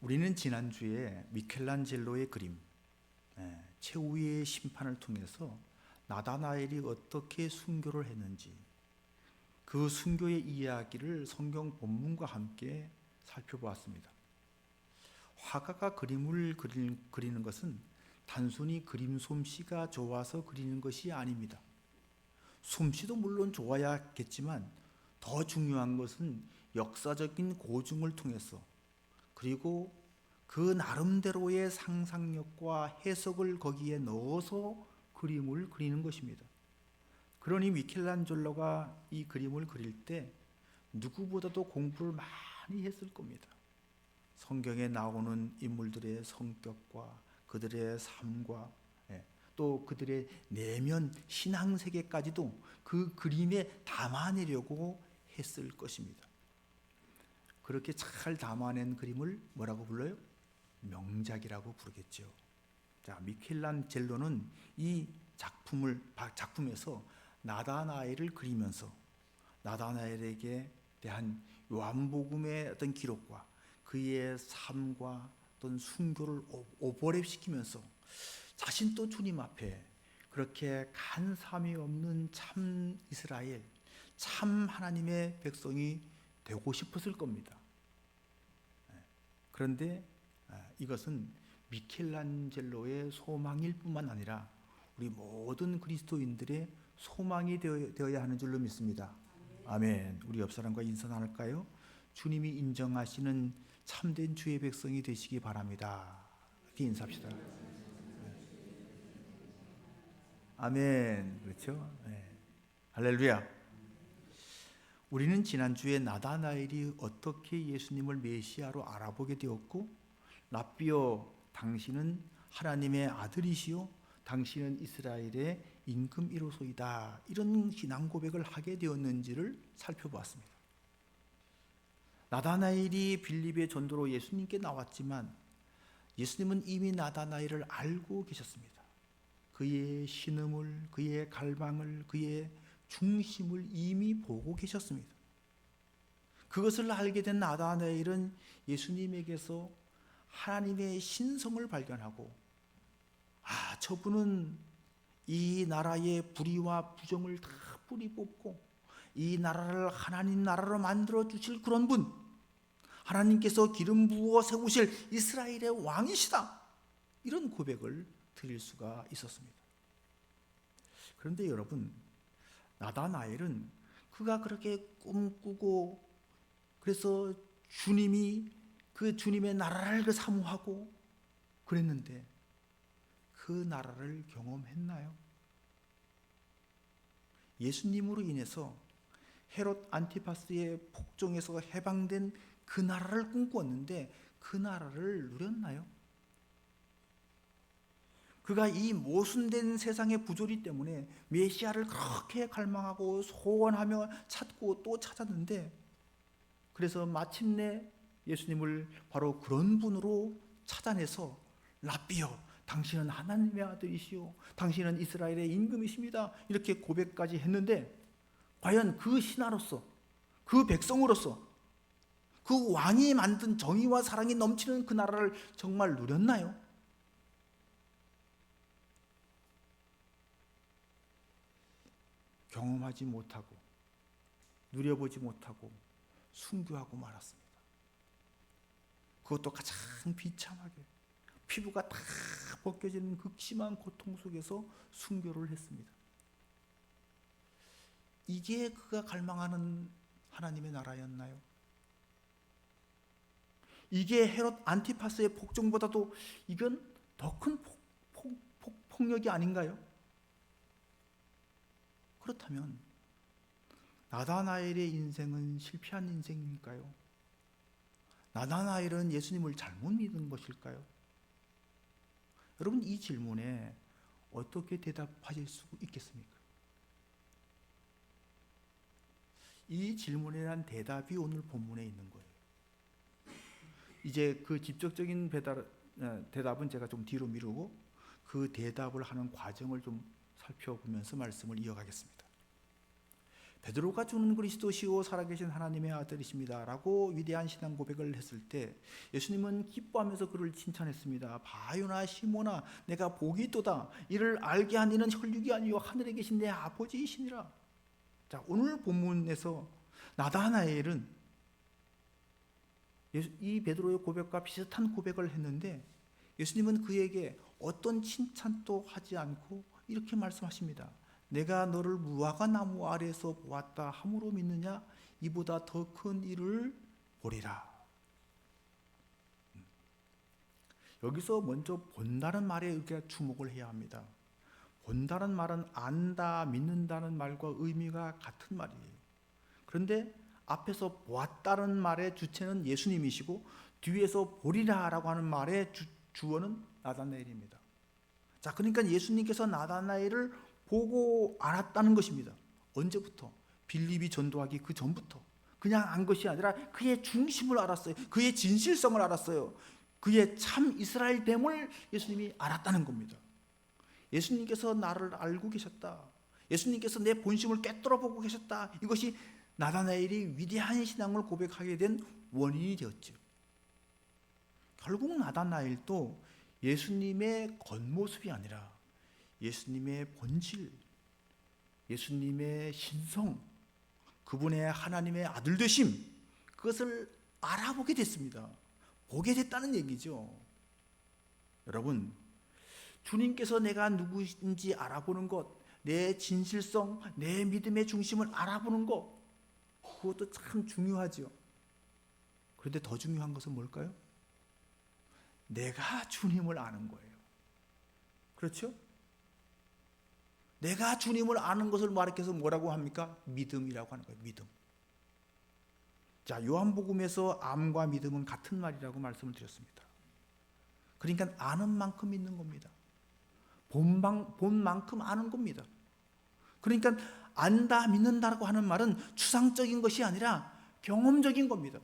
우리는 지난주에 미켈란젤로의 그림 최후의 심판을 통해서 나다나엘이 어떻게 순교를 했는지 그 순교의 이야기를 성경 본문과 함께 살펴보았습니다. 화가가 그림을 그리는 것은 단순히 그림 솜씨가 좋아서 그리는 것이 아닙니다. 솜씨도 물론 좋아야겠지만 더 중요한 것은 역사적인 고증을 통해서 그리고 그 나름대로의 상상력과 해석을 거기에 넣어서 그림을 그리는 것입니다. 그러니 미켈란젤로가 이 그림을 그릴 때 누구보다도 공부를 많이 했을 겁니다. 성경에 나오는 인물들의 성격과 그들의 삶과 또 그들의 내면 신앙 세계까지도 그 그림에 담아내려고 했을 것입니다. 그렇게 잘 담아낸 그림을 뭐라고 불러요? 명작이라고 부르겠죠. 자, 미켈란젤로는 이 작품에서 나다나엘을 그리면서 나다나엘에게 대한 요한복음의 어떤 기록과 그의 삶과 어떤 순교를 오버랩시키면서 자신도 주님 앞에 그렇게 간삼이 없는 참 이스라엘, 참 하나님의 백성이 되고 싶었을 겁니다. 그런데 이것은 미켈란젤로의 소망일 뿐만 아니라 우리 모든 그리스도인들의 소망이 되어야 하는 줄로 믿습니다. 아멘. 우리 옆 사람과 인사 나눌까요? 주님이 인정하시는 참된 주의 백성이 되시기 바랍니다. 이렇게 인사합시다. 아멘. 그렇죠? 네. 할렐루야. 우리는 지난주에 나다나엘이 어떻게 예수님을 메시아로 알아보게 되었고, 라삐어 당신은 하나님의 아들이시요 당신은 이스라엘의 임금 1호소이다, 이런 신앙 고백을 하게 되었는지를 살펴보았습니다. 나다나엘이 빌립의 전도로 예수님께 나왔지만 예수님은 이미 나다나엘을 알고 계셨습니다. 그의 신음을, 그의 갈망을, 그의 중심을 이미 보고 계셨습니다. 그것을 알게 된 나다나엘은 예수님에게서 하나님의 신성을 발견하고, 저분은 이 나라의 불의와 부정을 다 뿌리 뽑고 이 나라를 하나님 나라로 만들어 주실 그런 분, 하나님께서 기름 부어 세우실 이스라엘의 왕이시다, 이런 고백을 드릴 수가 있었습니다. 그런데 여러분, 나다나엘은 그가 그렇게 꿈꾸고 그래서 그 주님의 나라를 사모하고 그랬는데 그 나라를 경험했나요? 예수님으로 인해서 헤롯 안티파스의 폭정에서 해방된 그 나라를 꿈꾸었는데 그 나라를 누렸나요? 그가 이 모순된 세상의 부조리 때문에 메시아를 그렇게 갈망하고 소원하며 찾고 또 찾았는데, 그래서 마침내 예수님을 바로 그런 분으로 찾아내서 라삐여, 당신은 하나님의 아들이시오, 당신은 이스라엘의 임금이십니다, 이렇게 고백까지 했는데, 과연 그 신하로서, 그 백성으로서, 그 왕이 만든 정의와 사랑이 넘치는 그 나라를 정말 누렸나요? 경험하지 못하고 누려보지 못하고 순교하고 말았습니다. 그것도 가장 비참하게 피부가 다 벗겨지는 극심한 고통 속에서 순교를 했습니다. 이게 그가 갈망하는 하나님의 나라였나요? 이게 헤롯 안티파스의 폭정보다도 이건 더 큰 폭력이 아닌가요? 그렇다면 나다나엘의 인생은 실패한 인생일까요? 나다나엘은 예수님을 잘못 믿은 것일까요? 여러분, 이 질문에 어떻게 대답하실 수 있겠습니까? 이 질문에 대한 대답이 오늘 본문에 있는 거예요. 이제 그 직접적인 대답은 제가 좀 뒤로 미루고 그 대답을 하는 과정을 좀 살펴보면서 말씀을 이어가겠습니다. 베드로가 주는 그리스도시요 살아계신 하나님의 아들이십니다 라고 위대한 신앙 고백을 했을 때 예수님은 기뻐하면서 그를 칭찬했습니다. 바요나 시모나, 내가 복이 있도다. 이를 알게 한 이는 혈육이 아니요 하늘에 계신 내 아버지이시니라. 자, 오늘 본문에서 나다나엘은 이 베드로의 고백과 비슷한 고백을 했는데 예수님은 그에게 어떤 칭찬도 하지 않고 이렇게 말씀하십니다. 내가 너를 무화과 나무 아래에서 보았다 함으로 믿느냐? 이보다 더 큰 일을 보리라. 여기서 먼저 본다는 말에 우리가 주목을 해야 합니다. 본다는 말은 안다, 믿는다는 말과 의미가 같은 말이에요. 그런데 앞에서 보았다는 말의 주체는 예수님이시고 뒤에서 보리라라고 하는 말의 주어는 나다나엘입니다. 자, 그러니까 예수님께서 나다나엘을 보고 알았다는 것입니다. 언제부터? 빌립이 전도하기 그 전부터. 그냥 안 것이 아니라 그의 중심을 알았어요. 그의 진실성을 알았어요. 그의 참 이스라엘됨을 예수님이 알았다는 겁니다. 예수님께서 나를 알고 계셨다. 예수님께서 내 본심을 꿰뚫어 보고 계셨다. 이것이 나다나엘이 위대한 신앙을 고백하게 된 원인이 되었죠. 결국 나다나엘도 예수님의 겉모습이 아니라 예수님의 본질, 예수님의 신성, 그분의 하나님의 아들 되심, 그것을 알아보게 됐습니다. 보게 됐다는 얘기죠. 여러분, 주님께서 내가 누구인지 알아보는 것, 내 진실성, 내 믿음의 중심을 알아보는 것, 그것도 참 중요하죠. 그런데 더 중요한 것은 뭘까요? 내가 주님을 아는 거예요. 그렇죠? 내가 주님을 아는 것을 말해서 뭐라고 합니까? 믿음이라고 하는 거예요. 믿음. 자, 요한복음에서 암과 믿음은 같은 말이라고 말씀을 드렸습니다. 그러니까 아는 만큼 믿는 겁니다. 본 만큼 아는 겁니다. 그러니까 안다, 믿는다라고 하는 말은 추상적인 것이 아니라 경험적인 겁니다.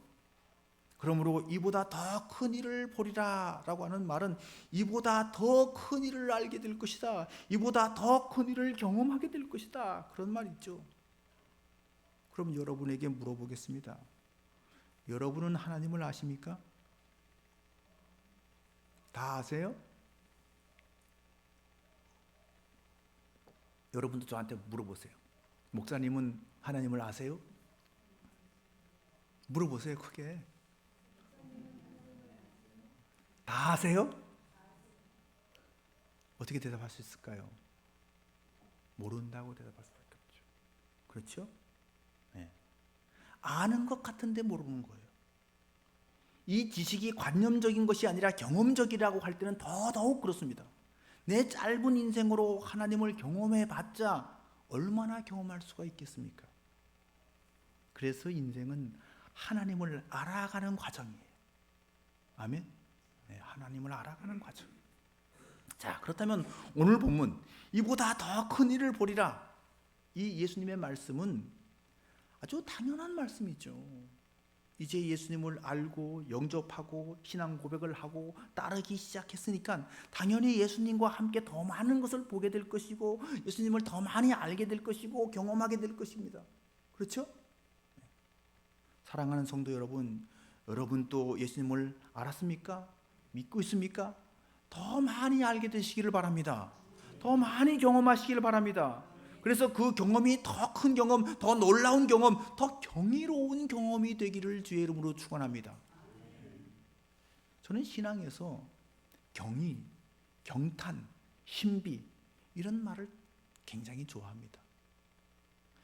그러므로 이보다 더 큰 일을 보리라 라고 하는 말은 이보다 더 큰 일을 알게 될 것이다. 이보다 더 큰 일을 경험하게 될 것이다. 그런 말이죠. 그럼 여러분에게 물어보겠습니다. 여러분은 하나님을 아십니까? 다 아세요? 여러분도 저한테 물어보세요. 목사님은 하나님을 아세요? 물어보세요, 크게. 다 아세요? 어떻게 대답할 수 있을까요? 모른다고 대답할 수밖에 없죠. 그렇죠? 네. 아는 것 같은데 모르는 거예요. 이 지식이 관념적인 것이 아니라 경험적이라고 할 때는 더더욱 그렇습니다. 내 짧은 인생으로 하나님을 경험해봤자 얼마나 경험할 수가 있겠습니까? 그래서 인생은 하나님을 알아가는 과정이에요. 아멘? 네, 하나님을 알아가는 과정. 자, 그렇다면 오늘 본문 이보다 더 큰 일을 보리라, 이 예수님의 말씀은 아주 당연한 말씀이죠. 이제 예수님을 알고 영접하고 신앙 고백을 하고 따르기 시작했으니까 당연히 예수님과 함께 더 많은 것을 보게 될 것이고 예수님을 더 많이 알게 될 것이고 경험하게 될 것입니다. 그렇죠? 사랑하는 성도 여러분, 여러분도 예수님을 알았습니까? 믿고 있습니까? 더 많이 알게 되시기를 바랍니다. 더 많이 경험하시기를 바랍니다. 그래서 그 경험이 더 큰 경험, 더 놀라운 경험, 더 경이로운 경험이 되기를 주의 이름으로 축원합니다. 저는 신앙에서 경이, 경탄, 신비 이런 말을 굉장히 좋아합니다.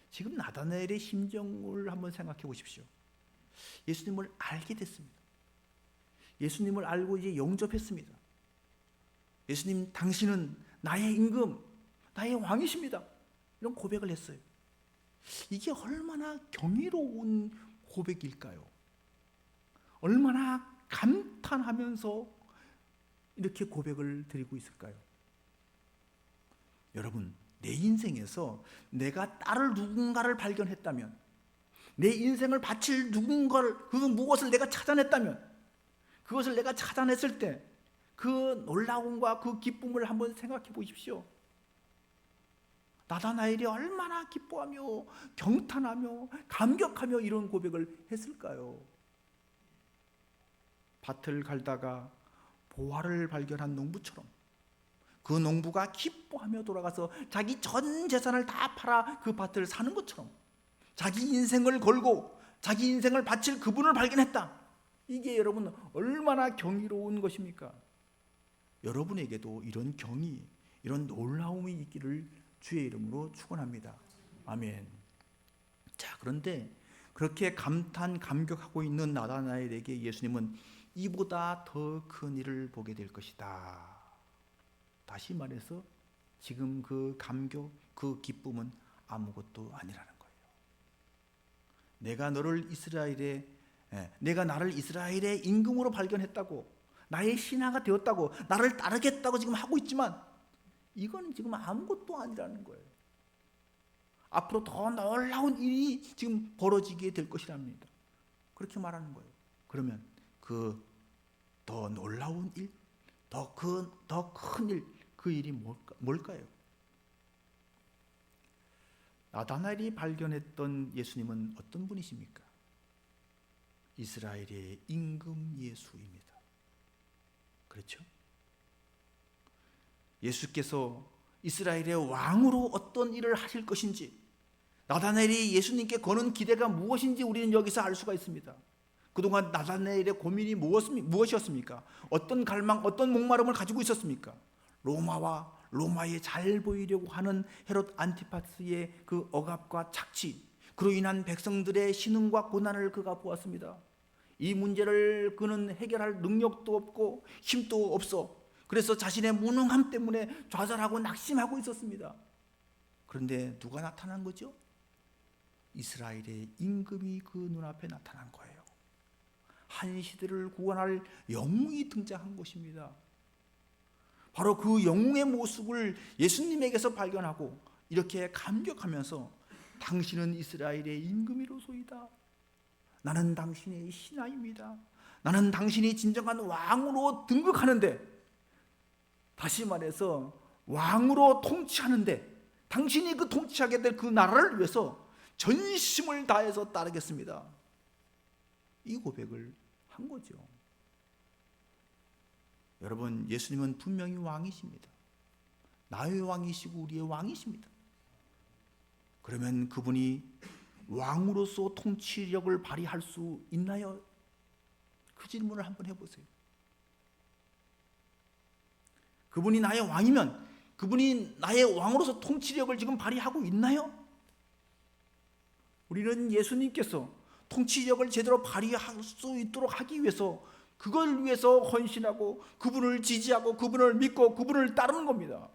지금 나다나엘의 심정을 한번 생각해 보십시오. 예수님을 알게 됐습니다. 예수님을 알고 이제 영접했습니다. 예수님, 당신은 나의 임금, 나의 왕이십니다. 이런 고백을 했어요. 이게 얼마나 경이로운 고백일까요? 얼마나 감탄하면서 이렇게 고백을 드리고 있을까요? 여러분, 내 인생에서 내가 따를 누군가를 발견했다면, 내 인생을 바칠 누군가를, 그 무엇을 내가 찾아냈다면, 그것을 내가 찾아냈을 때 그 놀라움과 그 기쁨을 한번 생각해 보십시오. 나다나엘이 얼마나 기뻐하며 경탄하며 감격하며 이런 고백을 했을까요? 밭을 갈다가 보화를 발견한 농부처럼 그 농부가 기뻐하며 돌아가서 자기 전 재산을 다 팔아 그 밭을 사는 것처럼 자기 인생을 걸고 자기 인생을 바칠 그분을 발견했다. 이게 여러분 얼마나 경이로운 것입니까? 여러분에게도 이런 경이, 이런 놀라움이 있기를 주의 이름으로 축원합니다. 아멘. 자, 그런데 그렇게 감탄 감격하고 있는 나다나엘에게 예수님은 이보다 더 큰 일을 보게 될 것이다. 다시 말해서 지금 그 감격, 그 기쁨은 아무것도 아니라는 거예요. 내가 나를 이스라엘의 임금으로 발견했다고, 나의 신하가 되었다고, 나를 따르겠다고 지금 하고 있지만 이거는 지금 아무것도 아니라는 거예요. 앞으로 더 놀라운 일이 지금 벌어지게 될 것이랍니다. 그렇게 말하는 거예요. 그러면 그 더 놀라운 일, 더 큰 일, 그 일이 뭘까요? 나다나엘이 발견했던 예수님은 어떤 분이십니까? 이스라엘의 임금 예수입니다. 그렇죠? 예수께서 이스라엘의 왕으로 어떤 일을 하실 것인지, 나다나엘이 예수님께 거는 기대가 무엇인지 우리는 여기서 알 수가 있습니다. 그동안 나다나엘의 고민이 무엇이었습니까? 어떤 갈망, 어떤 목마름을 가지고 있었습니까? 로마에 잘 보이려고 하는 헤롯 안티파스의 그 억압과 착취, 그로 인한 백성들의 신음과 고난을 그가 보았습니다. 이 문제를 그는 해결할 능력도 없고 힘도 없어. 그래서 자신의 무능함 때문에 좌절하고 낙심하고 있었습니다. 그런데 누가 나타난 거죠? 이스라엘의 임금이 그 눈앞에 나타난 거예요. 한 시대를 구원할 영웅이 등장한 것입니다. 바로 그 영웅의 모습을 예수님에게서 발견하고 이렇게 감격하면서 당신은 이스라엘의 임금이로소이다. 나는 당신의 신하입니다. 나는 당신이 진정한 왕으로 등극하는데, 다시 말해서 왕으로 통치하는데, 당신이 그 통치하게 될 그 나라를 위해서 전심을 다해서 따르겠습니다. 이 고백을 한 거죠. 여러분, 예수님은 분명히 왕이십니다. 나의 왕이시고 우리의 왕이십니다. 그러면 그분이 왕으로서 통치력을 발휘할 수 있나요? 그 질문을 한번 해보세요. 그분이 나의 왕이면 그분이 나의 왕으로서 통치력을 지금 발휘하고 있나요? 우리는 예수님께서 통치력을 제대로 발휘할 수 있도록 하기 위해서, 그걸 위해서 헌신하고 그분을 지지하고 그분을 믿고 그분을 따르는 겁니다.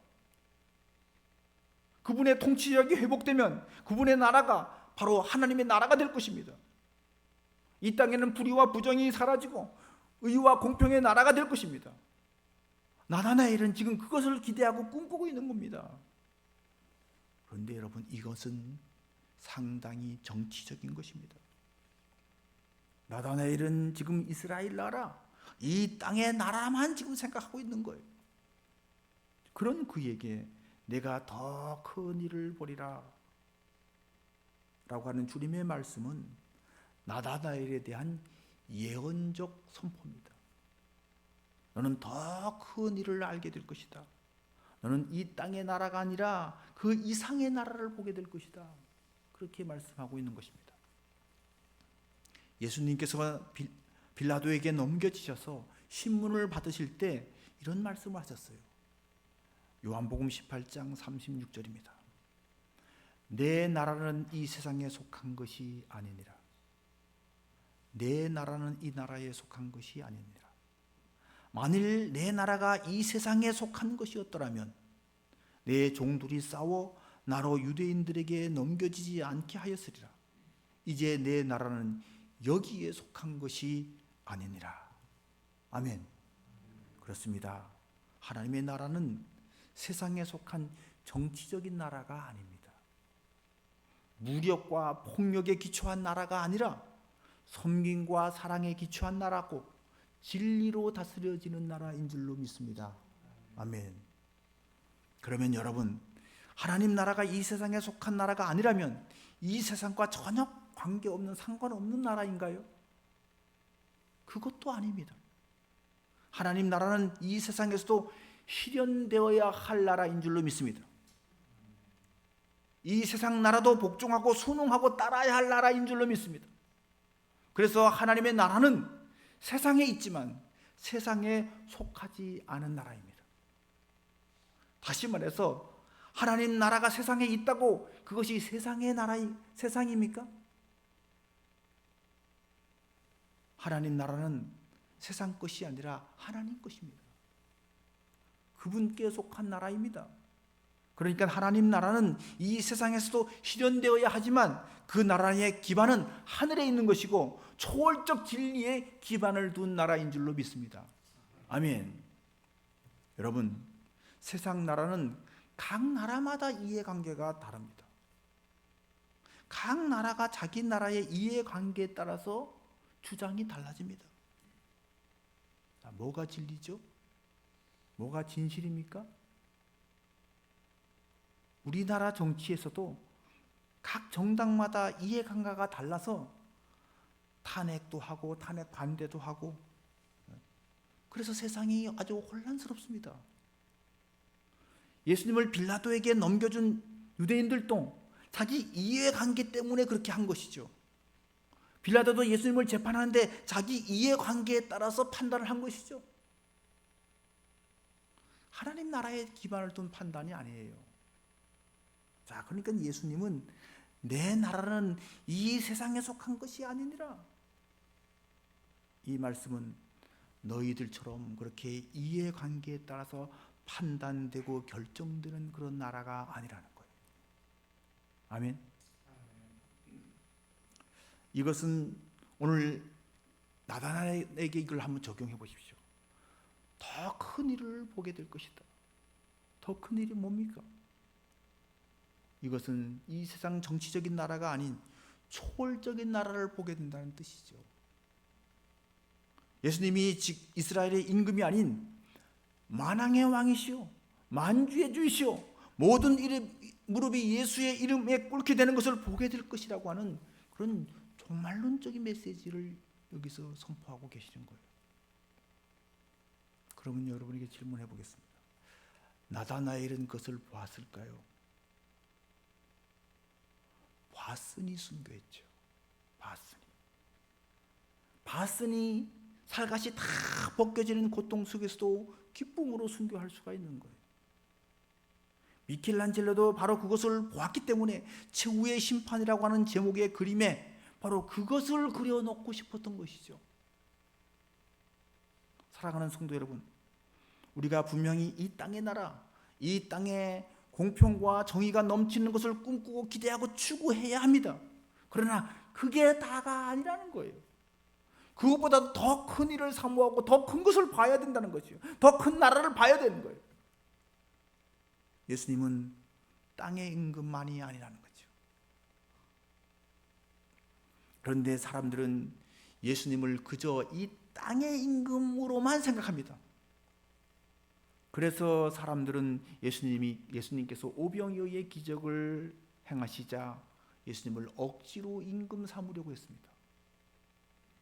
그분의 통치력이 회복되면 그분의 나라가 바로 하나님의 나라가 될 것입니다. 이 땅에는 불의와 부정이 사라지고 의와 공평의 나라가 될 것입니다. 나다나엘은 지금 그것을 기대하고 꿈꾸고 있는 겁니다. 그런데 여러분, 이것은 상당히 정치적인 것입니다. 나다나엘은 지금 이스라엘 나라, 이 땅의 나라만 지금 생각하고 있는 거예요. 그런 그에게 내가 더 큰 일을 보리라 라고 하는 주님의 말씀은 나다나엘에 대한 예언적 선포입니다. 너는 더 큰 일을 알게 될 것이다. 너는 이 땅의 나라가 아니라 그 이상의 나라를 보게 될 것이다. 그렇게 말씀하고 있는 것입니다. 예수님께서 빌라도에게 넘겨지셔서 신문을 받으실 때 이런 말씀을 하셨어요. 요한복음 18장 36절입니다. 내 나라는 이 세상에 속한 것이 아니니라. 내 나라는 이 나라에 속한 것이 아니니라. 만일 내 나라가 이 세상에 속한 것이었더라면 내 종들이 싸워 나로 유대인들에게 넘겨지지 않게 하였으리라. 이제 내 나라는 여기에 속한 것이 아니니라. 아멘. 그렇습니다. 하나님의 나라는 세상에 속한 정치적인 나라가 아닙니다. 무력과 폭력에 기초한 나라가 아니라 섬김과 사랑에 기초한 나라고 진리로 다스려지는 나라인 줄로 믿습니다. 아멘. 그러면 여러분, 하나님 나라가 이 세상에 속한 나라가 아니라면 이 세상과 전혀 관계없는 상관없는 나라인가요? 그것도 아닙니다. 하나님 나라는 이 세상에서도 실현되어야 할 나라인 줄로 믿습니다. 이 세상 나라도 복종하고 순응하고 따라야 할 나라인 줄로 믿습니다. 그래서 하나님의 나라는 세상에 있지만 세상에 속하지 않은 나라입니다. 다시 말해서 하나님 나라가 세상에 있다고 그것이 세상의 세상입니까? 하나님 나라는 세상 것이 아니라 하나님 것입니다. 그분께 속한 나라입니다. 그러니까 하나님 나라는 이 세상에서도 실현되어야 하지만 그 나라의 기반은 하늘에 있는 것이고 초월적 진리에 기반을 둔 나라인 줄로 믿습니다. 아멘. 여러분, 세상 나라는 각 나라마다 이해관계가 다릅니다. 각 나라가 자기 나라의 이해관계에 따라서 주장이 달라집니다. 자, 뭐가 진리죠? 뭐가 진실입니까? 우리나라 정치에서도 각 정당마다 이해관계가 달라서 탄핵도 하고 탄핵 반대도 하고, 그래서 세상이 아주 혼란스럽습니다. 예수님을 빌라도에게 넘겨준 유대인들도 자기 이해관계 때문에 그렇게 한 것이죠. 빌라도도 예수님을 재판하는데 자기 이해관계에 따라서 판단을 한 것이죠. 하나님 나라에 기반을 둔 판단이 아니에요. 자, 그러니까 예수님은 내 나라는 이 세상에 속한 것이 아니니라. 이 말씀은 너희들처럼 그렇게 이해관계에 따라서 판단되고 결정되는 그런 나라가 아니라는 거예요. 아멘. 이것은 오늘 나다나엘에게 이걸 한번 적용해 보십시오. 더 큰 일을 보게 될 것이다. 더 큰 일이 뭡니까? 이것은 이 세상 정치적인 나라가 아닌 초월적인 나라를 보게 된다는 뜻이죠. 예수님이 이스라엘의 임금이 아닌 만왕의 왕이시오, 만주의 주이시오, 모든 무릎이 예수의 이름에 꿇게 되는 것을 보게 될 것이라고 하는 그런 종말론적인 메시지를 여기서 선포하고 계시는 거예요. 그러면 여러분에게 질문해 보겠습니다. 나다나엘은 그것을 보았을까요? 봤으니 순교했죠. 봤으니 살갗이 다 벗겨지는 고통 속에서도 기쁨으로 순교할 수가 있는 거예요. 미켈란젤로도 바로 그것을 보았기 때문에 최후의 심판이라고 하는 제목의 그림에 바로 그것을 그려놓고 싶었던 것이죠. 사랑하는 성도 여러분, 우리가 분명히 이 땅의 나라, 이 땅에 공평과 정의가 넘치는 것을 꿈꾸고 기대하고 추구해야 합니다. 그러나 그게 다가 아니라는 거예요. 그것보다 더 큰 일을 사모하고 더 큰 것을 봐야 된다는 거죠. 더 큰 나라를 봐야 되는 거예요. 예수님은 땅의 임금만이 아니라는 거죠. 그런데 사람들은 예수님을 그저 이 땅의 임금으로만 생각합니다. 그래서 사람들은 예수님께서 오병이어의 기적을 행하시자 예수님을 억지로 임금 삼으려고 했습니다.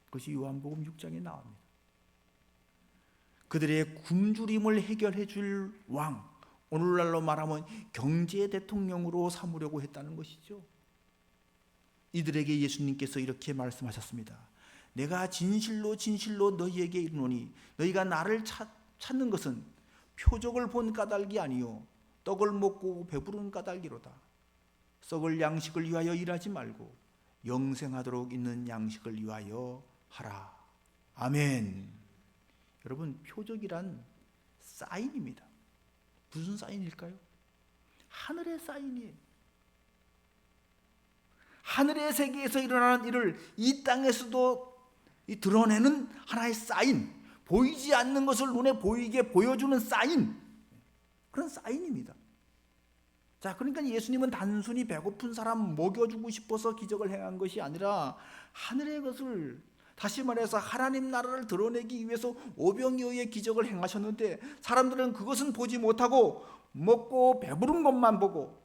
그것이 요한복음 6장에 나옵니다. 그들의 굶주림을 해결해 줄 왕, 오늘날로 말하면 경제 대통령으로 삼으려고 했다는 것이죠. 이들에게 예수님께서 이렇게 말씀하셨습니다. 내가 진실로 진실로 너희에게 이르노니 너희가 나를 찾는 것은 표적을 본 까닭이 아니요 떡을 먹고 배부른 까닭이로다. 썩을 양식을 위하여 일하지 말고 영생하도록 있는 양식을 위하여 하라. 아멘. 여러분, 표적이란 사인입니다. 무슨 사인일까요? 하늘의 사인이에요. 하늘의 세계에서 일어나는 일을 이 땅에서도 드러내는 하나의 사인, 보이지 않는 것을 눈에 보이게 보여주는 사인, 그런 사인입니다. 자, 그러니까 예수님은 단순히 배고픈 사람 먹여주고 싶어서 기적을 행한 것이 아니라 하늘의 것을, 다시 말해서 하나님 나라를 드러내기 위해서 오병이어의 기적을 행하셨는데 사람들은 그것은 보지 못하고 먹고 배부른 것만 보고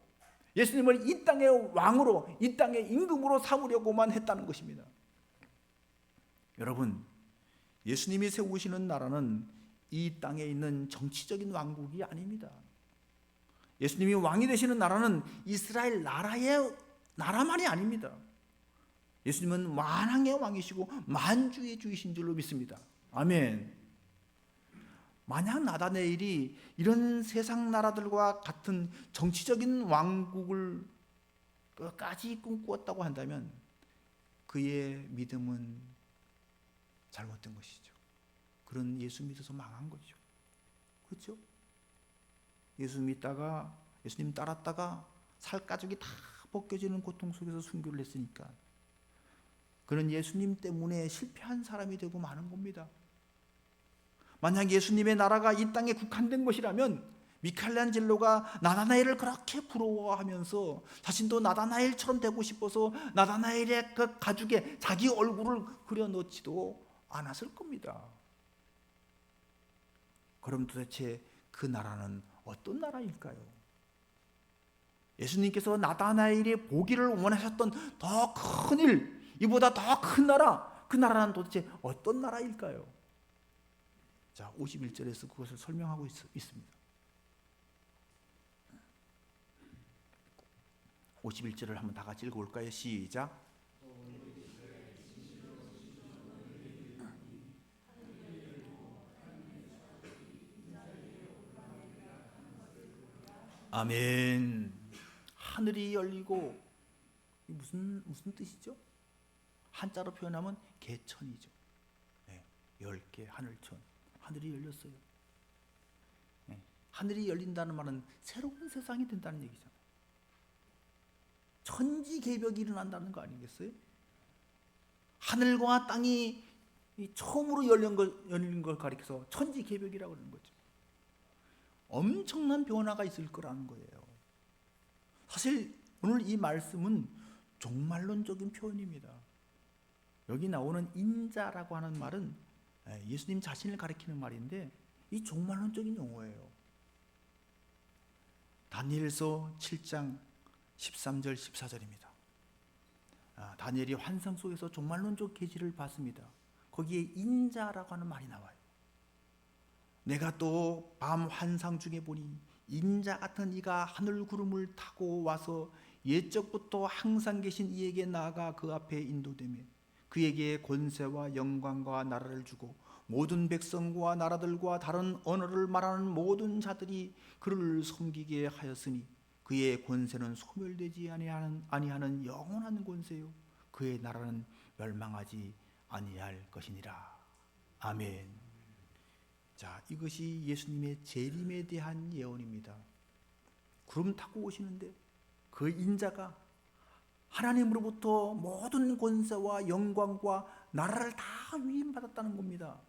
예수님을 이 땅의 왕으로, 이 땅의 임금으로 삼으려고만 했다는 것입니다. 여러분, 예수님이 세우시는 나라는 이 땅에 있는 정치적인 왕국이 아닙니다. 예수님이 왕이 되시는 나라는 이스라엘 나라만이 아닙니다. 예수님은 만왕의 왕이시고 만주의 주이신 줄로 믿습니다. 아멘. 만약 나다네일이 이런 세상 나라들과 같은 정치적인 왕국을 끝까지 꿈꾸었다고 한다면 그의 믿음은 잘못된 것이죠. 그런 예수 믿어서 망한 거죠. 그렇죠? 예수님 따랐다가 살가죽이 다 벗겨지는 고통 속에서 순교를 했으니까 그는 예수님 때문에 실패한 사람이 되고 마는 겁니다. 만약 예수님의 나라가 이 땅에 국한된 것이라면 미켈란젤로가 나다나엘을 그렇게 부러워하면서 자신도 나다나엘처럼 되고 싶어서 나다나엘의 그 가죽에 자기 얼굴을 그려놓지도 않았을 겁니다. 그럼 도대체 그 나라는 어떤 나라일까요? 예수님께서 나다나엘의 보기를 원하셨던 더 큰 일, 이보다 더 큰 나라, 그 나라는 도대체 어떤 나라일까요? 자, 51절에서 그것을 설명하고 있습니다. 51절을 한번 다 같이 읽어볼까요? 시작. 아멘. 하늘이 열리고 무슨 뜻이죠? 한자로 표현하면 개천이죠. 네, 10개 하늘천. 하늘이 열렸어요. 네, 하늘이 열린다는 말은 새로운 세상이 된다는 얘기잖아요. 천지개벽이 일어난다는 거 아니겠어요? 하늘과 땅이 처음으로 열린 걸 가리켜서 천지개벽이라고 하는 거죠. 엄청난 변화가 있을 거라는 거예요. 사실 오늘 이 말씀은 종말론적인 표현입니다. 여기 나오는 인자라고 하는 말은 예수님 자신을 가리키는 말인데 이 종말론적인 용어예요. 다니엘서 7장 13절 14절입니다. 다니엘이 환상 속에서 종말론적 계시를 봤습니다. 거기에 인자라고 하는 말이 나와요. 내가 또 밤 환상 중에 보니 인자 같은 이가 하늘 구름을 타고 와서 옛적부터 항상 계신 이에게 나아가 그 앞에 인도되며 그에게 권세와 영광과 나라를 주고 모든 백성과 나라들과 다른 언어를 말하는 모든 자들이 그를 섬기게 하였으니 그의 권세는 소멸되지 아니하는 영원한 권세요 그의 나라는 멸망하지 아니할 것이니라. 아멘. 자, 이것이 예수님의 재림에 대한 예언입니다. 구름 타고 오시는데 그 인자가 하나님으로부터 모든 권세와 영광과 나라를 다 위임받았다는 겁니다.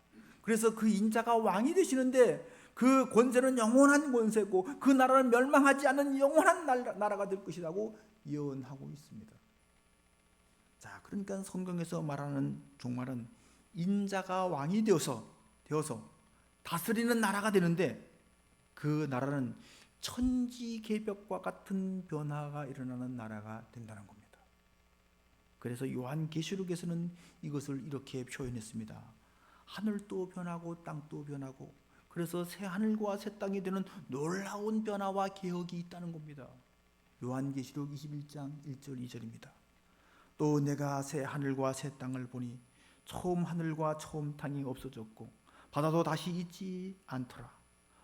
그래서 그 인자가 왕이 되시는데 그 권세는 영원한 권세고 그 나라는 멸망하지 않는 영원한 나라가 될 것이라고 예언하고 있습니다. 자, 그러니까 성경에서 말하는 종말은 인자가 왕이 되어서 다스리는 나라가 되는데 그 나라는 천지개벽과 같은 변화가 일어나는 나라가 된다는 겁니다. 그래서 요한계시록에서는 이것을 이렇게 표현했습니다. 하늘도 변하고 땅도 변하고 그래서 새 하늘과 새 땅이 되는 놀라운 변화와 개혁이 있다는 겁니다. 요한계시록 21장 1절 2절입니다. 또 내가 새 하늘과 새 땅을 보니 처음 하늘과 처음 땅이 없어졌고 바다도 다시 있지 않더라.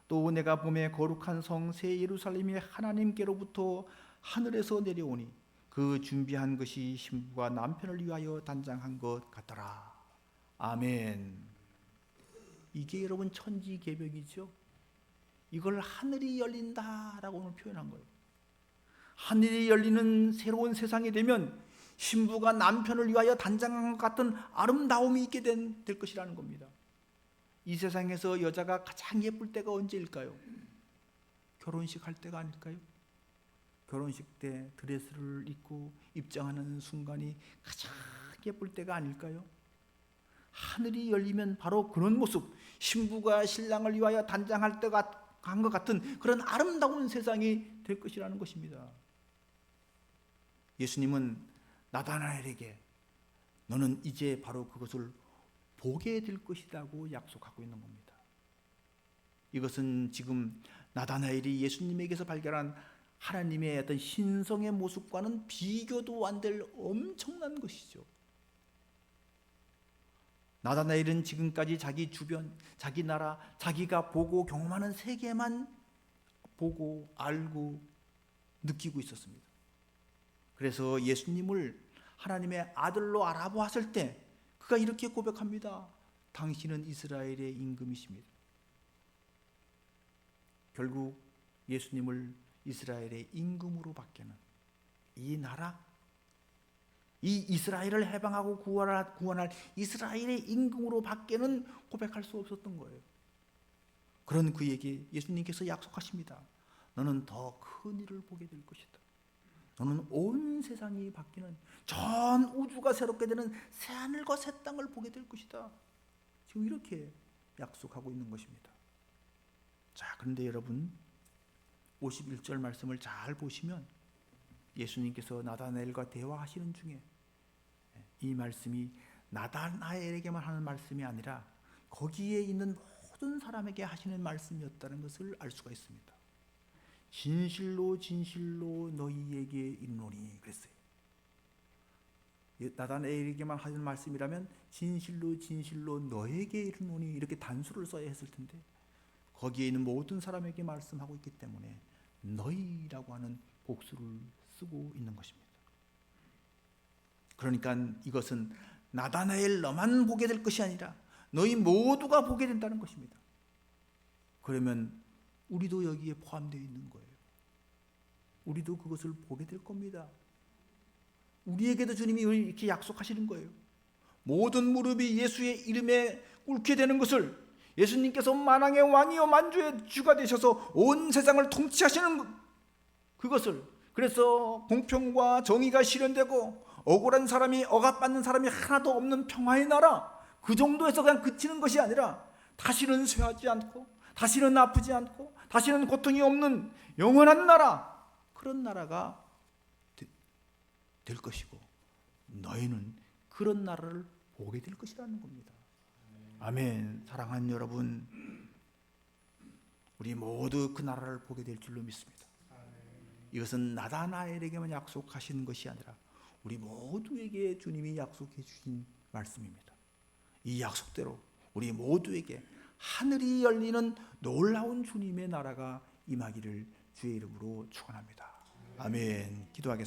또 내가 보매 거룩한 성 새 예루살렘이 하나님께로부터 하늘에서 내려오니 그 준비한 것이 신부가 남편을 위하여 단장한 것 같더라. 아멘. 이게 여러분 천지개벽이죠. 이걸 하늘이 열린다라고 오늘 표현한 거예요. 하늘이 열리는 새로운 세상이 되면 신부가 남편을 위하여 단장한 것 같은 아름다움이 있게 될 것이라는 겁니다. 이 세상에서 여자가 가장 예쁠 때가 언제일까요? 결혼식 할 때가 아닐까요? 결혼식 때 드레스를 입고 입장하는 순간이 가장 예쁠 때가 아닐까요? 하늘이 열리면 바로 그런 모습, 신부가 신랑을 위하여 단장할 때가 한 것 같은 그런 아름다운 세상이 될 것이라는 것입니다. 예수님은 나다나엘에게 너는 이제 바로 그것을 보게 될 것이라고 약속하고 있는 겁니다. 이것은 지금 나다나엘이 예수님에게서 발견한 하나님의 어떤 신성의 모습과는 비교도 안 될 엄청난 것이죠. 나다나엘은 지금까지 자기 주변, 자기 나라, 자기가 보고 경험하는 세계만 보고 알고 느끼고 있었습니다. 그래서 예수님을 하나님의 아들로 알아보았을 때 그가 이렇게 고백합니다. 당신은 이스라엘의 임금이십니다. 결국 예수님을 이스라엘의 임금으로 바뀌는 이 나라, 이 이스라엘을 해방하고 구원할 이스라엘의 임금으로 바뀌는 고백할 수 없었던 거예요. 그런 그에게 예수님께서 약속하십니다. 너는 더 큰 일을 보게 될 것이다. 너는 온 세상이 바뀌는, 전 우주가 새롭게 되는 새하늘과 새 땅을 보게 될 것이다. 지금 이렇게 약속하고 있는 것입니다. 자, 그런데 여러분 51절 말씀을 잘 보시면 예수님께서 나다나엘과 대화하시는 중에 이 말씀이 나다나엘에게만 하는 말씀이 아니라 거기에 있는 모든 사람에게 하시는 말씀이었다는 것을 알 수가 있습니다. 진실로 진실로 너희에게 이르노니 그랬어요. 나다나엘에게만 하는 말씀이라면 진실로 진실로 너에게 이르노니 이렇게 단수를 써야 했을 텐데 거기에 있는 모든 사람에게 말씀하고 있기 때문에 너희라고 하는 복수를 쓰고 있는 것입니다. 그러니까 이것은 나다나엘 너만 보게 될 것이 아니라 너희 모두가 보게 된다는 것입니다. 그러면 우리도 여기에 포함되어 있는 거예요. 우리도 그것을 보게 될 겁니다. 우리에게도 주님이 이렇게 약속하시는 거예요. 모든 무릎이 예수의 이름에 꿇게 되는 것을, 예수님께서 만왕의 왕이요 만주의 주가 되셔서 온 세상을 통치하시는 그것을, 그래서 공평과 정의가 실현되고 억울한 사람이 억압받는 사람이 하나도 없는 평화의 나라, 그 정도에서 그냥 그치는 것이 아니라 다시는 쇠하지 않고 다시는 아프지 않고 다시는 고통이 없는 영원한 나라, 그런 나라가 될 것이고 너희는 그런 나라를 보게 될 것이라는 겁니다. 아멘. 사랑하는 여러분, 우리 모두 그 나라를 보게 될 줄로 믿습니다. 이것은 나다나엘에게만 약속하신 것이 아니라 우리 모두에게 주님이 약속해 주신 말씀입니다. 이 약속대로 우리 모두에게 하늘이 열리는 놀라운 주님의 나라가 임하기를 주의 이름으로 축원합니다. 아멘. 기도하겠습니다.